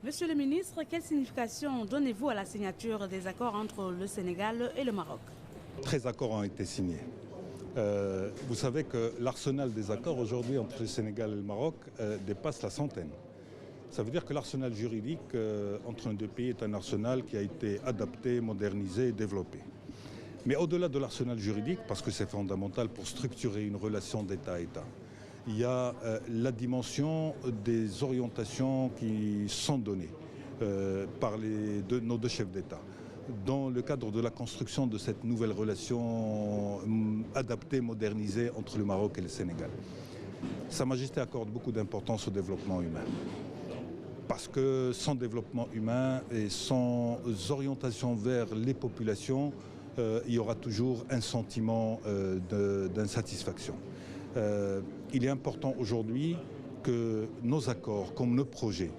Monsieur le ministre, quelle signification donnez-vous à la signature des accords entre le Sénégal et le Maroc? 13 accords ont été signés. Vous savez que l'arsenal des accords aujourd'hui entre le Sénégal et le Maroc dépasse la centaine. Ça veut dire que l'arsenal juridique entre les deux pays est un arsenal qui a été adapté, modernisé et développé. Mais au-delà de l'arsenal juridique, parce que c'est fondamental pour structurer une relation d'État à État, il y a la dimension des orientations qui sont données par nos deux chefs d'État dans le cadre de la construction de cette nouvelle relation adaptée, modernisée entre le Maroc et le Sénégal. Sa Majesté accorde beaucoup d'importance au développement humain. Parce que sans développement humain et sans orientation vers les populations, il y aura toujours un sentiment d'insatisfaction. Il est important aujourd'hui que nos accords, comme nos projets,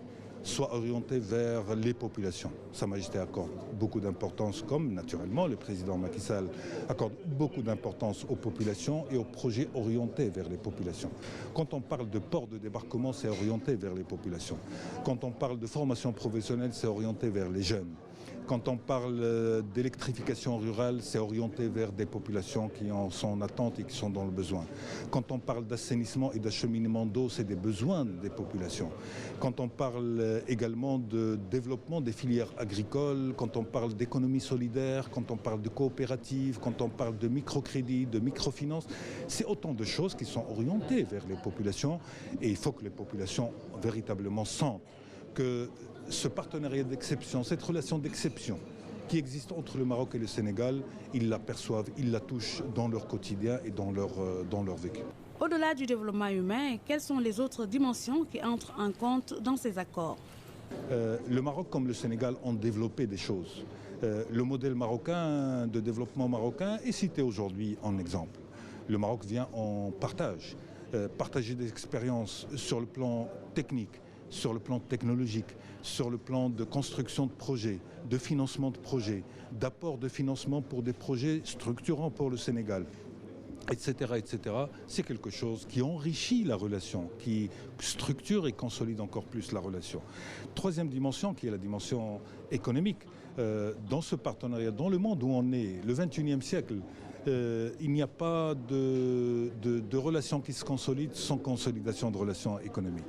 soient orientés vers les populations. Sa Majesté accorde beaucoup d'importance, comme naturellement le président Macky Sall accorde beaucoup d'importance aux populations et aux projets orientés vers les populations. Quand on parle de port de débarquement, c'est orienté vers les populations. Quand on parle de formation professionnelle, c'est orienté vers les jeunes. Quand on parle d'électrification rurale, c'est orienté vers des populations qui en sont en attente et qui sont dans le besoin. Quand on parle d'assainissement et d'acheminement d'eau, c'est des besoins des populations. Quand on parle également de développement des filières agricoles, quand on parle d'économie solidaire, quand on parle de coopérative, quand on parle de microcrédit, de microfinance, c'est autant de choses qui sont orientées vers les populations et il faut que les populations véritablement sentent que ce partenariat d'exception, cette relation d'exception qui existe entre le Maroc et le Sénégal, ils la perçoivent, ils la touchent dans leur quotidien et dans leur vécu. Au-delà du développement humain, quelles sont les autres dimensions qui entrent en compte dans ces accords? Le Maroc comme le Sénégal ont développé des choses. Le modèle marocain, de développement marocain est cité aujourd'hui en exemple. Le Maroc vient en partager des expériences sur le plan technique, sur le plan technologique, sur le plan de construction de projets, de financement de projets, d'apport de financement pour des projets structurants pour le Sénégal, etc., etc. C'est quelque chose qui enrichit la relation, qui structure et consolide encore plus la relation. Troisième dimension, qui est la dimension économique. Dans ce partenariat, dans le monde où on est, le 21e siècle, il n'y a pas de relations qui se consolident sans consolidation de relations économiques.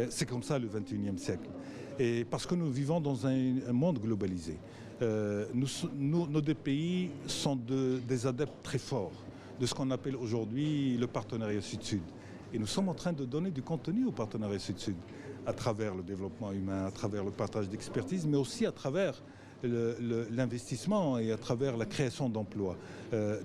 C'est comme ça le 21e siècle. Et parce que nous vivons dans un monde globalisé. Nos deux pays sont des adeptes très forts de ce qu'on appelle aujourd'hui le partenariat Sud-Sud. Et nous sommes en train de donner du contenu au partenariat Sud-Sud à travers le développement humain, à travers le partage d'expertise, mais aussi à travers l'investissement et à travers la création d'emplois.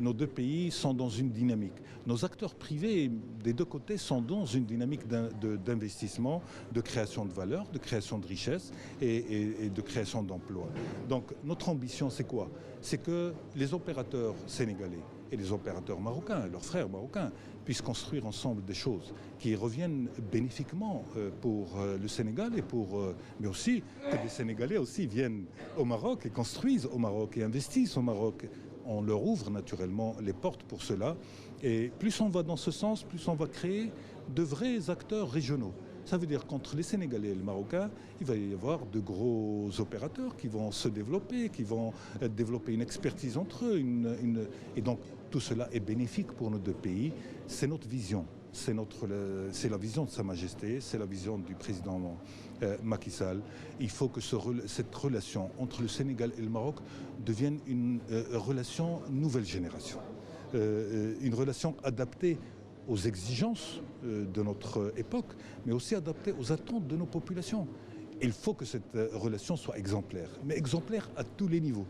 Nos deux pays sont dans une dynamique. Nos acteurs privés des deux côtés sont dans une dynamique d'investissement, de création de valeur, de création de richesse et de création d'emplois. Donc notre ambition, c'est quoi? C'est que les opérateurs sénégalais et les opérateurs marocains, leurs frères marocains, puissent construire ensemble des choses qui reviennent bénéfiquement pour le Sénégal mais aussi que les Sénégalais aussi viennent au Maroc et construisent au Maroc et investissent au Maroc. On leur ouvre naturellement les portes pour cela. Et plus on va dans ce sens, plus on va créer de vrais acteurs régionaux. Ça veut dire qu'entre les Sénégalais et les Marocains, il va y avoir de gros opérateurs qui vont se développer, qui vont développer une expertise entre eux. Et donc tout cela est bénéfique pour nos deux pays. C'est notre vision. C'est la vision de Sa Majesté, c'est la vision du président Macky Sall. Il faut que cette relation entre le Sénégal et le Maroc devienne une relation nouvelle génération. Une relation adaptée aux exigences de notre époque, mais aussi adaptée aux attentes de nos populations. Il faut que cette relation soit exemplaire, mais exemplaire à tous les niveaux,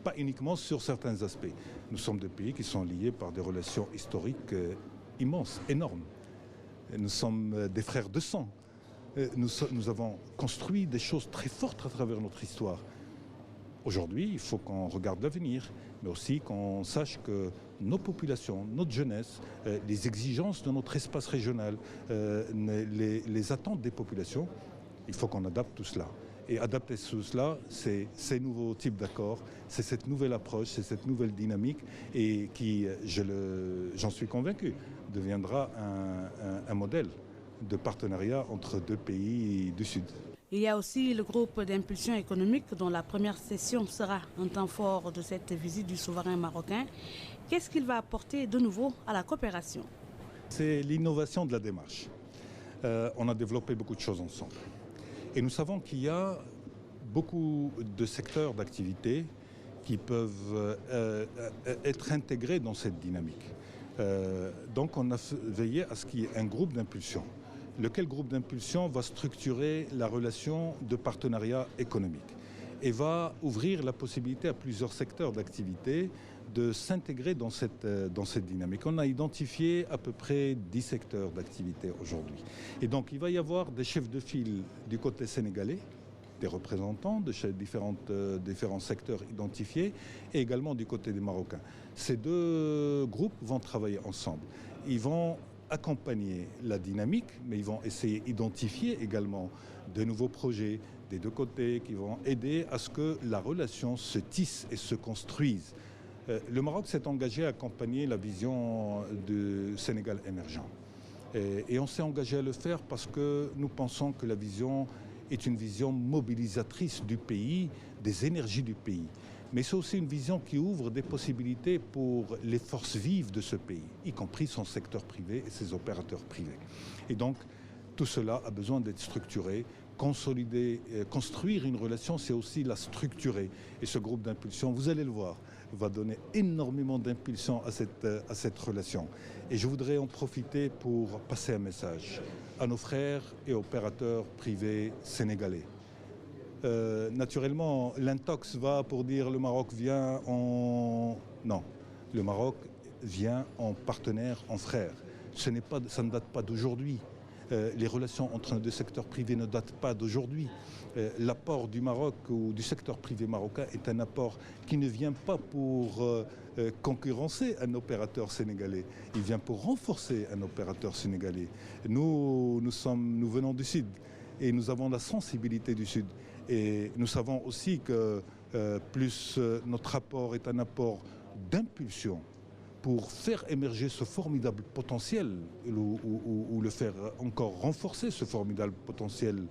pas uniquement sur certains aspects. Nous sommes des pays qui sont liés par des relations historiques immenses, énormes. Nous sommes des frères de sang. Nous avons construit des choses très fortes à travers notre histoire. Aujourd'hui, il faut qu'on regarde l'avenir, mais aussi qu'on sache que nos populations, notre jeunesse, les exigences de notre espace régional, les attentes des populations, il faut qu'on adapte tout cela. Et adapter tout cela, c'est ces nouveaux types d'accords, c'est cette nouvelle approche, c'est cette nouvelle dynamique et qui, j'en suis convaincu, deviendra un modèle de partenariat entre deux pays du Sud. Il y a aussi le groupe d'impulsion économique dont la première session sera un temps fort de cette visite du souverain marocain. Qu'est-ce qu'il va apporter de nouveau à la coopération? C'est l'innovation de la démarche. On a développé beaucoup de choses ensemble. Et nous savons qu'il y a beaucoup de secteurs d'activité qui peuvent être intégrés dans cette dynamique. Donc on a veillé à ce qu'il y ait un groupe d'impulsion. Lequel groupe d'impulsion va structurer la relation de partenariat économique et va ouvrir la possibilité à plusieurs secteurs d'activité de s'intégrer dans cette dynamique. On a identifié à peu près 10 secteurs d'activité aujourd'hui. Et donc il va y avoir des chefs de file du côté sénégalais, des représentants de différents secteurs identifiés, et également du côté des Marocains. Ces deux groupes vont travailler ensemble. Ils vont accompagner la dynamique, mais ils vont essayer d'identifier également de nouveaux projets des deux côtés qui vont aider à ce que la relation se tisse et se construise. Le Maroc s'est engagé à accompagner la vision du Sénégal émergent. Et on s'est engagé à le faire parce que nous pensons que la vision est une vision mobilisatrice du pays, des énergies du pays. Mais c'est aussi une vision qui ouvre des possibilités pour les forces vives de ce pays, y compris son secteur privé et ses opérateurs privés. Et donc, tout cela a besoin d'être structuré, consolider, construire une relation, c'est aussi la structurer. Et ce groupe d'impulsion, vous allez le voir, va donner énormément d'impulsion à cette relation. Et je voudrais en profiter pour passer un message à nos frères et opérateurs privés sénégalais. Naturellement, l'intox va pour dire le Maroc vient en... Non, le Maroc vient en partenaire, en frère. Ça ne date pas d'aujourd'hui. Les relations entre nos deux secteurs privés ne datent pas d'aujourd'hui. L'apport du Maroc ou du secteur privé marocain est un apport qui ne vient pas pour concurrencer un opérateur sénégalais. Il vient pour renforcer un opérateur sénégalais. Nous venons du Sud et nous avons la sensibilité du Sud. Et nous savons aussi que plus notre apport est un apport d'impulsion pour faire émerger ce formidable potentiel ou le faire encore renforcer ce formidable potentiel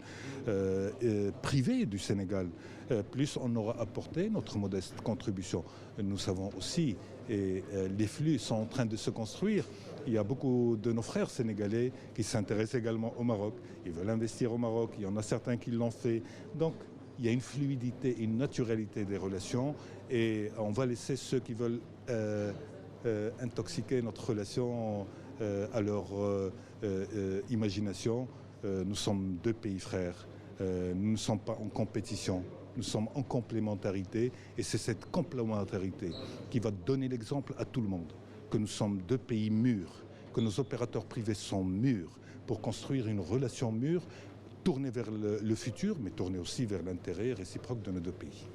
privé du Sénégal, plus on aura apporté notre modeste contribution. Nous savons aussi, et les flux sont en train de se construire, il y a beaucoup de nos frères sénégalais qui s'intéressent également au Maroc. Ils veulent investir au Maroc, il y en a certains qui l'ont fait. Donc il y a une fluidité, une naturalité des relations et on va laisser ceux qui veulent intoxiquer notre relation à leur imagination. Nous sommes deux pays frères, nous ne sommes pas en compétition, nous sommes en complémentarité et c'est cette complémentarité qui va donner l'exemple à tout le monde que nous sommes deux pays mûrs, que nos opérateurs privés sont mûrs pour construire une relation mûre tournée vers le futur mais tournée aussi vers l'intérêt réciproque de nos deux pays.